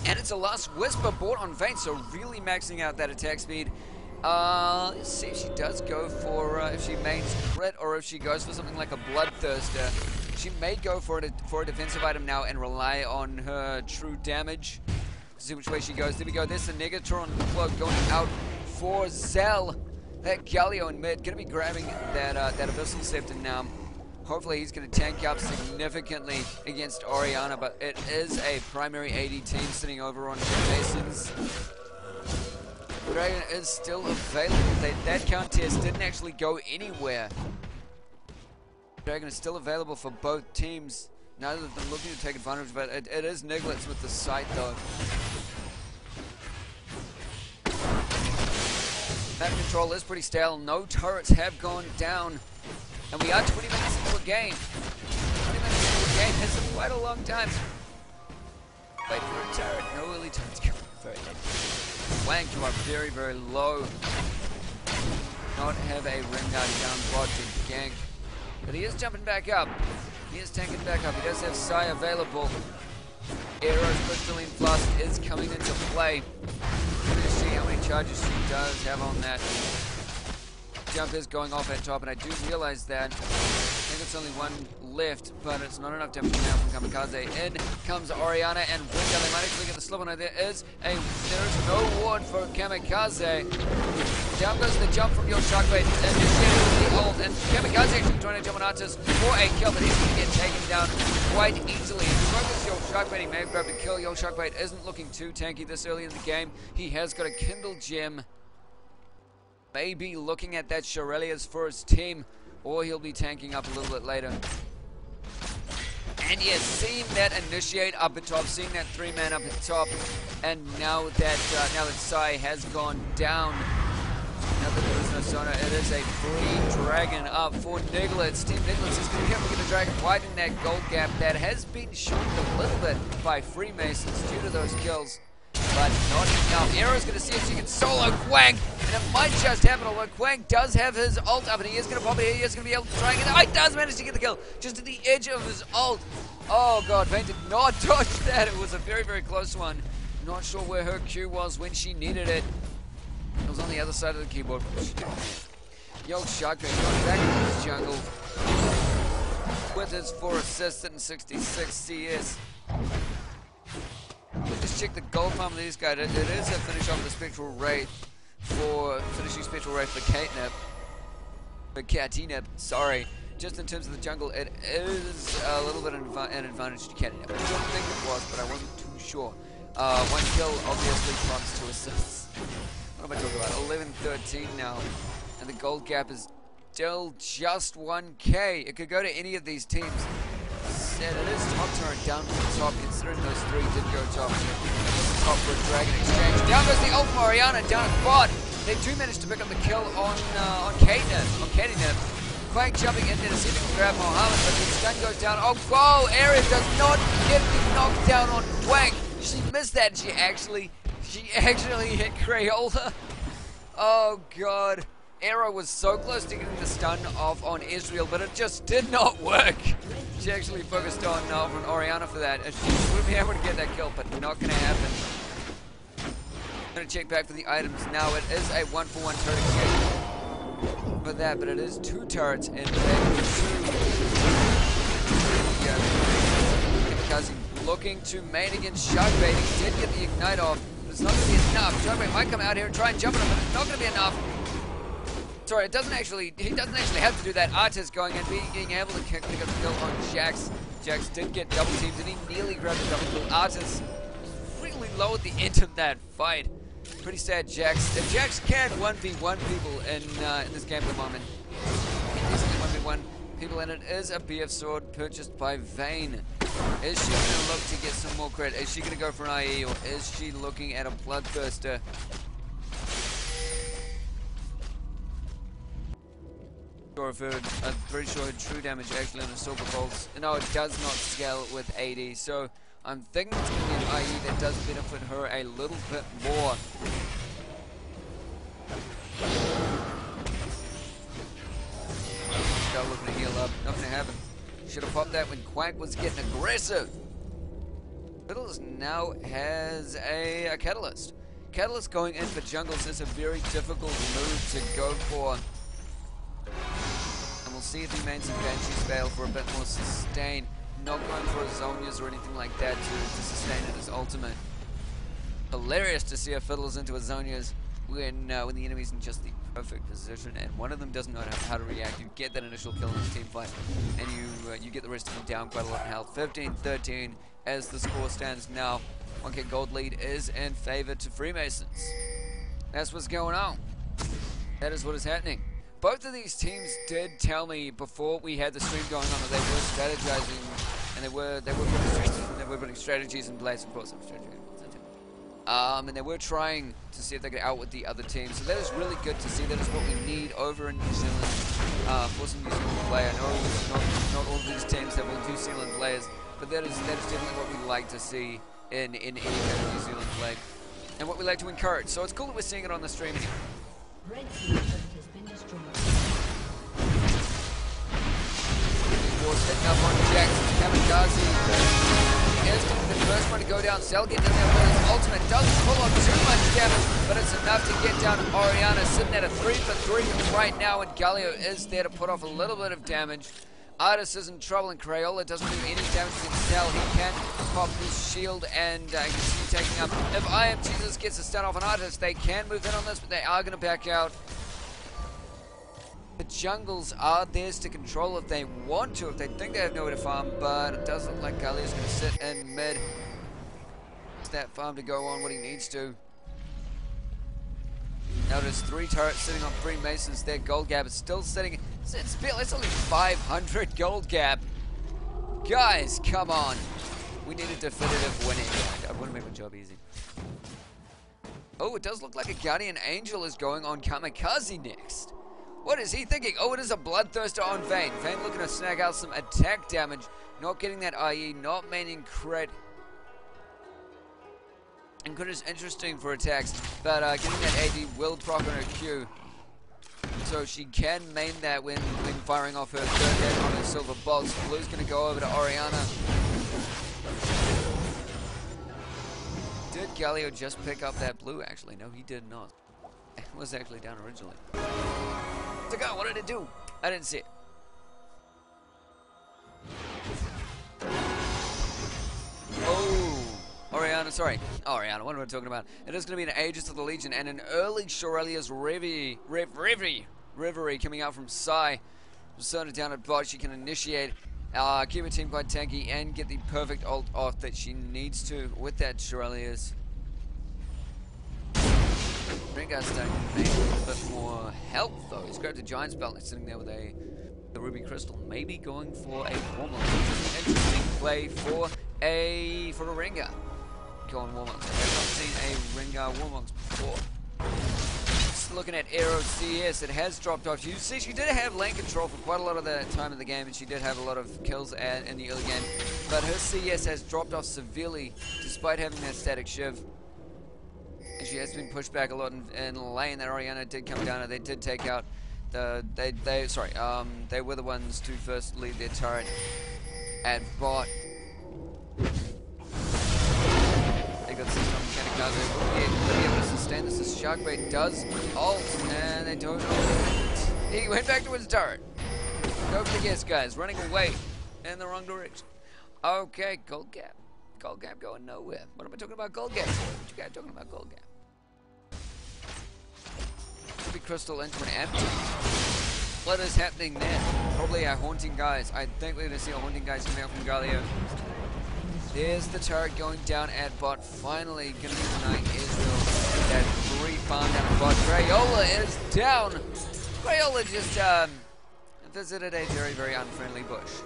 Speaker 1: And it's a Last Whisper bought on Vayne, so really maxing out that attack speed. Let's see if she does go for, if she mains crit, or if she goes for something like a Bloodthirster. She may go for a defensive item now and rely on her true damage. See which way she goes. There we go. There's the Negator on the cloak going out for Zell. That Galio in mid. Going to be grabbing that Abyssal Scepter now. Hopefully he's going to tank up significantly against Orianna, but it is a primary AD team sitting over on Masons. Dragon is still available. That contest didn't actually go anywhere. Dragon is still available for both teams. Neither of them looking to take advantage, but it is Niglets with the sight though. Map control is pretty stale. No turrets have gone down. And we are 20 minutes into a game. 20 minutes into a game is quite a long time. Wait for a turret. No early turrets coming. Very late. Wank, you are very, very low. Not have a Rengar down bot to gank. But he is jumping back up. He is tanking back up. He does have Sai available. Arrow's Crystalline Flask is coming into play. We're going to see how many charges she does have on that. Jump is going off at top, and I do realize that. I think it's only one left, but it's not enough damage now from Kamikaze. In comes Orianna and Winter. They might actually get the slip on it. There is no ward for Kamikaze. Down goes the jump from your Shockbait, and the ult, and Kamikaze actually trying to jump on Artis for a kill, but he's going to get taken down quite easily. As long as your Shockbait, he may have grabbed a kill. Your Shockbait isn't looking too tanky this early in the game. He has got a Kindle Gem. Maybe looking at that Shurelya's for his team, or he'll be tanking up a little bit later. And yes, seeing that initiate up at top, seeing that 3-man up at top, and now that Sai has gone down, now that there is no Sona, it is a free dragon up for Niglets. Team Niglets is going to be able to get the dragon, widen that gold gap that has been shortened a little bit by Freemasons due to those kills. But not enough. Arrow's going to see if she can solo Quang, and it might just happen, although Quang does have his ult up, and he is going to pop it. He is going to be able to try and get it. Oh, he does manage to get the kill, just at the edge of his ult. Oh god, Vayne did not dodge that. It was a very, very close one. Not sure where her Q was when she needed it. It was on the other side of the keyboard. Yo, Shotgun going back into his jungle with his 4 assists and 66 CS. Just check the gold farm of these guys. It is a finish off the Spectral Wraith for finishing Spectral Wraith for Catnip. For Catnip, sorry. Just in terms of the jungle, it is a little bit an advantage to Catnip. I don't think it was, but I wasn't too sure. One kill obviously prompts 2 assists. What am I talking about? 11-13 now. And the gold gap is still just 1k. It could go to any of these teams. And it is top turret down from the top, considering those 3 did go top. It was the top for a dragon exchange. Down goes the ult from Orianna down at bot. They do manage to pick up the kill on Catnip. Quake jumping in there to see if he can grab Mohammed, but the stun goes down. Oh, whoa! Area does not get the knockdown on Quake. She missed that. She actually hit Crayola. Oh god. Arrow was so close to getting the stun off on Israel, but it just did not work. She actually focused on Orianna for that, and she would be able to get that kill, but not going to happen. I'm going to check back for the items now. It is a 1-for-1 turret exchange for that, but it is 2 turrets in Kamikaze looking to main against shark baiting. Did get the ignite off, but it's not going to be enough. Shark bait might come out here and try and jump on him, but it's not going to be enough. Sorry, he doesn't actually have to do that. Artis going and being able to pick up the kill on Jax. Jax did get double teamed and he nearly grabbed the double kill. Artis really low at the end of that fight. Pretty sad, Jax. If Jax can 1v1 people in this game at the moment, he can easily 1v1 people, and it is a BF sword purchased by Vayne. Is she going to look to get some more crit? Is she going to go for an IE, or is she looking at a Bloodthirster? I'm pretty sure her true damage actually on the Silver Bolts. No, it does not scale with AD, so I'm thinking it's going to be an IE that does benefit her a little bit more. Go looking to heal up, not going to happen. Should have popped that when Quack was getting aggressive. Fiddles now has a Catalyst. Catalyst going in for jungles is a very difficult move to go for. And we'll see if he mains some Banshee's Veil for a bit more sustain. Not going for Azonias or anything like that to sustain it as ultimate. Hilarious to see a Fiddles into Azonias when the enemy's in just the perfect position and one of them doesn't know how to react. You get that initial kill in the team fight and you get the rest of them down quite a lot in health. 15-13 as the score stands now. 1k gold lead is in favor to Freemasons. That's what's going on. That is what is happening. Both of these teams did tell me before we had the stream going on that they were strategizing and they were putting strategies in place. Of course, I'm strategizing. And they were trying to see if they could outwit the other team. So that is really good to see. That is what we need over in New Zealand for some New Zealand play. I know not all of these teams have all New Zealand players, but that is definitely what we like to see in any kind of New Zealand play, and what we like to encourage. So it's cool that we're seeing it on the stream here.
Speaker 2: Red team has been destroyed.
Speaker 1: Force hitting up on Jax. Kamikaze is the first one to go down. Cell getting in there with his ultimate. Doesn't pull on too much damage, but it's enough to get down Orianna, sitting at a 3-for-3 right now, and Galio is there to put off a little bit of damage. Artis is in trouble, and Crayola doesn't do any damage to Cell. He can pop his shield and continue taking up. If I Am Jesus gets a stun off an Artis, they can move in on this, but they are going to back out. The jungles are theirs to control if they want to, if they think they have nowhere to farm, but it does look like Galio is going to sit in mid. It's that farm to go on what he needs to. Now there's 3 turrets sitting on Freemasons. Their gold gap is still sitting. It's only 500 gold gap. Guys, come on. We need a definitive winning. I want to make my job easy. Oh, it does look like a Guardian Angel is going on Kamikaze next. What is he thinking? Oh, it is a Bloodthirster on Vayne. Vayne looking to snag out some attack damage. Not getting that IE, not maining crit. And crit is interesting for attacks, but getting that AD will proc on her Q. So she can main that when firing off her third hit on her silver bolts. Blue's going to go over to Orianna. Did Galio just pick up that blue, actually? No, he did not. It was actually down originally. It's like, oh, what did it do? I didn't see it. Oh, Orianna's sorry, Oriana, what am I talking about? It is going to be an Aegis of the Legion and an early Shurelia's Reverie coming out from Psy. Persona down at bot, she can initiate, keep her team quite tanky, and get the perfect ult off that she needs to with that Shurelia's. Rengar's starting to make a little bit more help though. He's grabbed a Giant's Belt and sitting there with a Ruby Crystal, maybe going for a Warlock, which is an interesting play for a Rengar. Going Warlocks. I have not seen a Rengar Warlocks before. Just looking at Aero CS, it has dropped off. You see, she did have lane control for quite a lot of the time in the game, and she did have a lot of kills in the early game. But her CS has dropped off severely, despite having that static shiv. And she has been pushed back a lot in lane. That Oriana did come down, and they did take out they were the ones to first leave their turret at bot. They got system on Kamikaze. Will be able to sustain this as Sharkbait does ult, and they don't ult. He went back to his turret. Go for the guess, guys. Running away in the wrong direction. Okay, gold gap. Gold gap going nowhere. What am I talking about gold gap for? What you guys talking about gold gap? Ruby Crystal into an empty. What is happening there? Probably our Haunting Guys. I think we're going to see a Haunting Guys coming out from Galio. There's the turret going down at bot. Finally going to be denying Israel that 3 farm down at bot. Crayola is down. Crayola just visited a very, very unfriendly bush.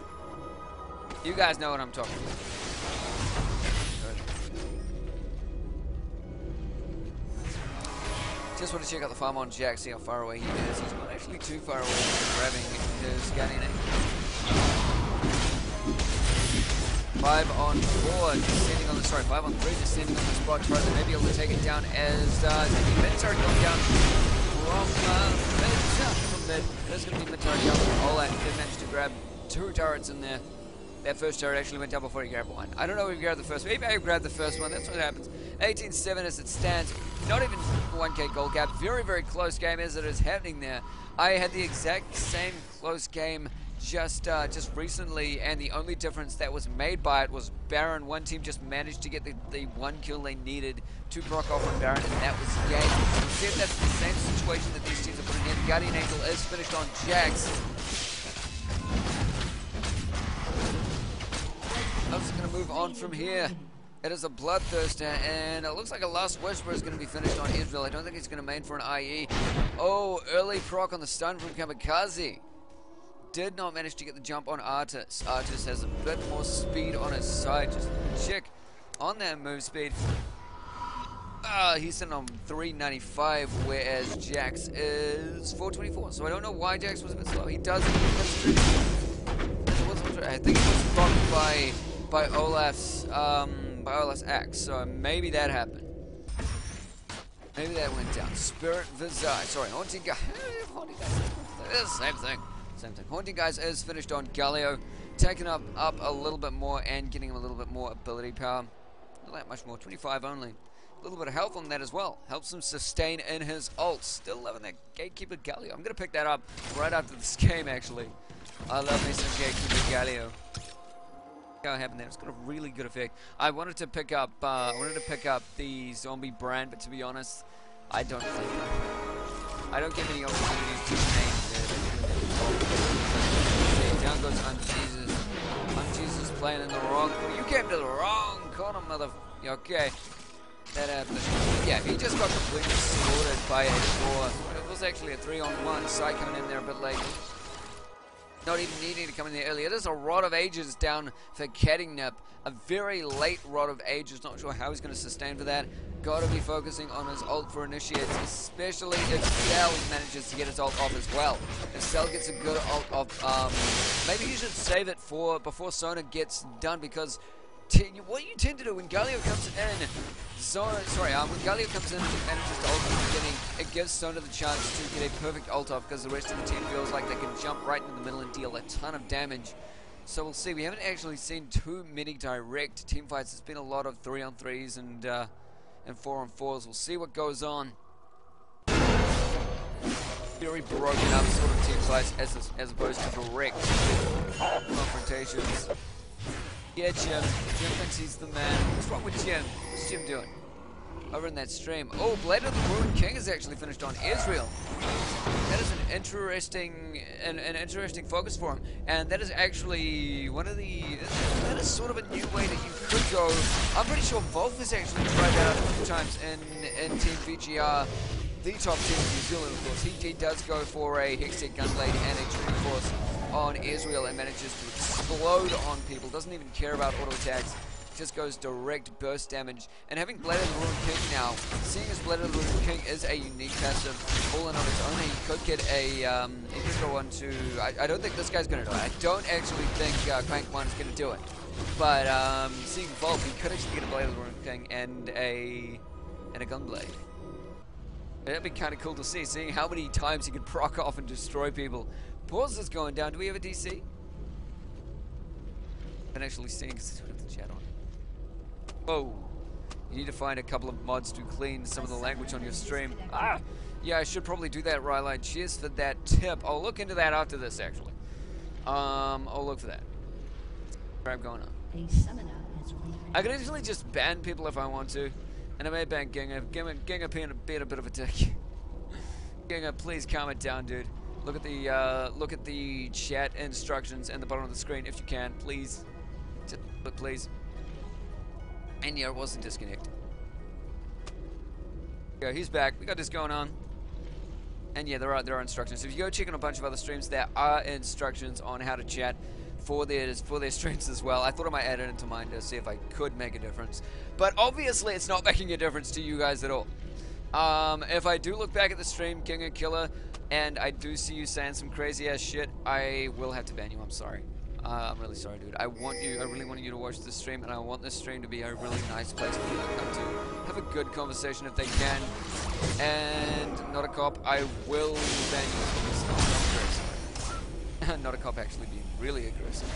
Speaker 1: You guys know what I'm talking about. Just want to check out the farm on Jack, see how far away he is. He's not actually too far away from grabbing his Guardian Angel. 5 on 4, descending on the 5 on 3, descending on the spot. They may be able to take it down as Mid-Turret going down from mid. There's going to be Mid-Turret down from Ola. He did manage to grab 2 turrets in there. That first turret actually went down before he grabbed one. I don't know if he grabbed the first one. Maybe I grabbed the first one. That's what happens. 18-7 as it stands. Not even 1k gold gap. Very, very close game as it is happening there. I had the exact same close game just recently, and the only difference that was made by it was Baron. One team just managed to get the 1 kill they needed to proc off on Baron, and that was the game. See if that's the same situation that these teams are putting in. Guardian Angel is finished on Jax. I'm just going to move on from here. It is a Bloodthirster, and it looks like a Last Whisper is going to be finished on Israel. I don't think he's going to main for an IE. Oh, early proc on the stun from Kamikaze. Did not manage to get the jump on Artis. Artis has a bit more speed on his side. Just check on that move speed. He's sitting on 395, whereas Jax is 424. So I don't know why Jax was a bit slow. He does. I think it was blocked by Olaf's axe. So maybe that happened. Maybe that went down. Spirit Visage. Sorry, Haunting Guys. Haunting Guys. It is the same thing. Same thing. Haunting Guys is finished on Galio, taking up a little bit more and getting him a little bit more ability power. Not that much more. 25 only. A little bit of health on that as well. Helps him sustain in his ult. Still loving that Gatekeeper Galio. I'm going to pick that up right after this game, actually. I love me some Gatekeeper Galio. What happened there? It's got a really good effect. I wanted to pick up the zombie brand, but to be honest, I don't get many opportunities to main there. Down goes Jesus. Jesus playing in the wrong corner. You came to the wrong corner, mother. Okay. That happened. Yeah, he just got completely slaughtered by a 4. It was actually a 3-on-1. Sai coming in there a bit late. Not even needing to come in there early. It is a Rod of Ages down for Catnip. A very late Rod of Ages. Not sure how he's going to sustain for that. Got to be focusing on his ult for initiates, especially if Cell manages to get his ult off as well. If Cell gets a good ult off, maybe you should save it for before Sona gets done, because what you tend to do when Galio comes in, when Galio comes in and manages to ult at the beginning, it gives Sona the chance to get a perfect ult off, because the rest of the team feels like they can jump right into the middle and deal a ton of damage. So we'll see. We haven't actually seen too many direct team fights. It's been a lot of 3-on-3s and 4-on-4s. We'll see what goes on. Very broken up sort of team fights as opposed to direct confrontations. Yeah, Jim. Jim thinks he's the man. What's wrong with Jim? What's Jim doing? Over in that stream. Oh, Blade of the Ruined King is actually finished on Israel. That is an interesting focus for him, and that is actually one of the. That is sort of a new way that you could go. I'm pretty sure Wolf has actually tried that out a few times in Team VGR, the top team in New Zealand, of course. He does go for a Hextech Gunblade and a True Force on Israel and manages to explode on people. Doesn't even care about auto attacks. Just goes direct burst damage. And having Blade of the Ruined King now, seeing as Blade of the Ruined King is a unique passive all in on its own, he could get a, he could go on to, I don't think this guy's going to do it. I don't actually think Crank 1 is going to do it. But seeing Volk, he could actually get a Blade of the Ruined King and a Gunblade. That'd be kind of cool to see, seeing how many times he could proc off and destroy people. Pause is going down. Do we have a DC? I'm actually seeing because I don't have the chat on. Whoa. You need to find a couple of mods to clean some of the language on your stream. Ah! Yeah, I should probably do that, Ryline. Cheers for that tip. I'll look into that after this, actually. I'll look for that. Crap going on. I could easily just ban people if I want to. And I may ban Ginger. Ginger being a bit of a dick. Ginger, please calm it down, dude. Look at the chat instructions at the bottom of the screen if you can, please. Just look, please. And yeah, it wasn't disconnect. Yeah, he's back. We got this going on. And yeah, there are instructions. If you go check on a bunch of other streams, there are instructions on how to chat for their streams as well. I thought I might add it into mine to see if I could make a difference. But obviously it's not making a difference to you guys at all. If I do look back at the stream, King of Killer, and I do see you saying some crazy ass shit, I will have to ban you. I'm sorry. I'm really sorry, dude. I really want you to watch this stream, and I want this stream to be a really nice place for you to come to have a good conversation if they can. And not a cop, I will ban you. Not a cop actually being really aggressive.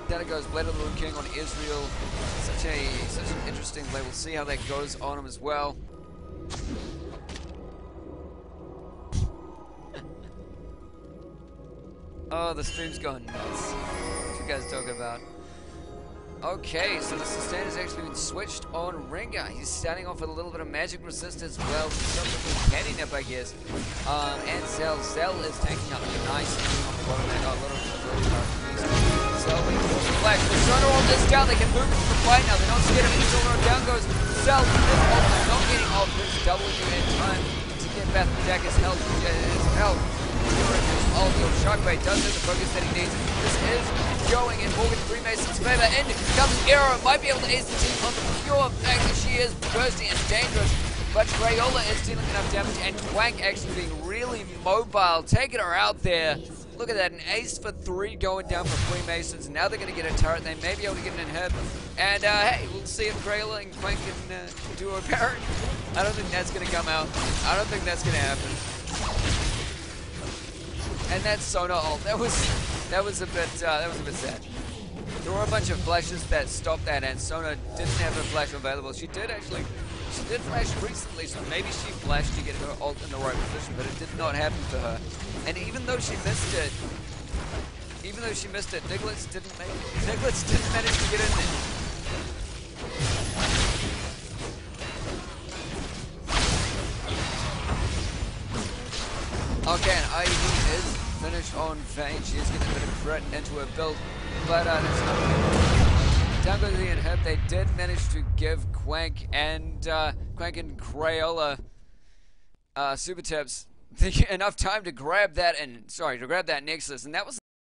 Speaker 1: Down it goes, Blade of the Ruined King on Israel. Such an interesting play. We'll see how that goes on him as well. Oh, the stream's going nuts. What you guys talking about? Okay, so the sustain has actually been switched on Ringer. He's starting off with a little bit of magic resist as well. Something candy nip, I guess. And Zell is taking up nice on the bottom there. Oh, a little Zell being forced to flash. The Sonar on this down. They can move into the fight now. They're not scared of any Sonar. Down goes Zell. Not getting off his W in time to get back the deck. His health. Oh, the Shockwave does have the focus that he needs. This is going in Morgan Freemason's favor. In comes Arrow. Might be able to ace the team on the pure fact that she is bursty and dangerous. But Crayola is dealing enough damage, and Quank actually being really mobile, taking her out there. Look at that, an ace for 3 going down for Freemasons. Now they're going to get a turret. They may be able to get an inhib. And hey, we'll see if Crayola and Quank can do a parry. I don't think that's going to come out. I don't think that's going to happen. And that Sonar ult, that was a bit sad. There were a bunch of flashes that stopped that, and Sonar didn't have her flash available. She did flash recently, so maybe she flashed to get her ult in the right position, but it did not happen for her. And even though she missed it, Niglets didn't manage to get in there. Okay, and IE is finished on Vayne. She is getting a bit of crit into her build, but that's not good. Down goes the inhib. They did manage to give Quank and Crayola super tips enough time to grab that Nexus, and that was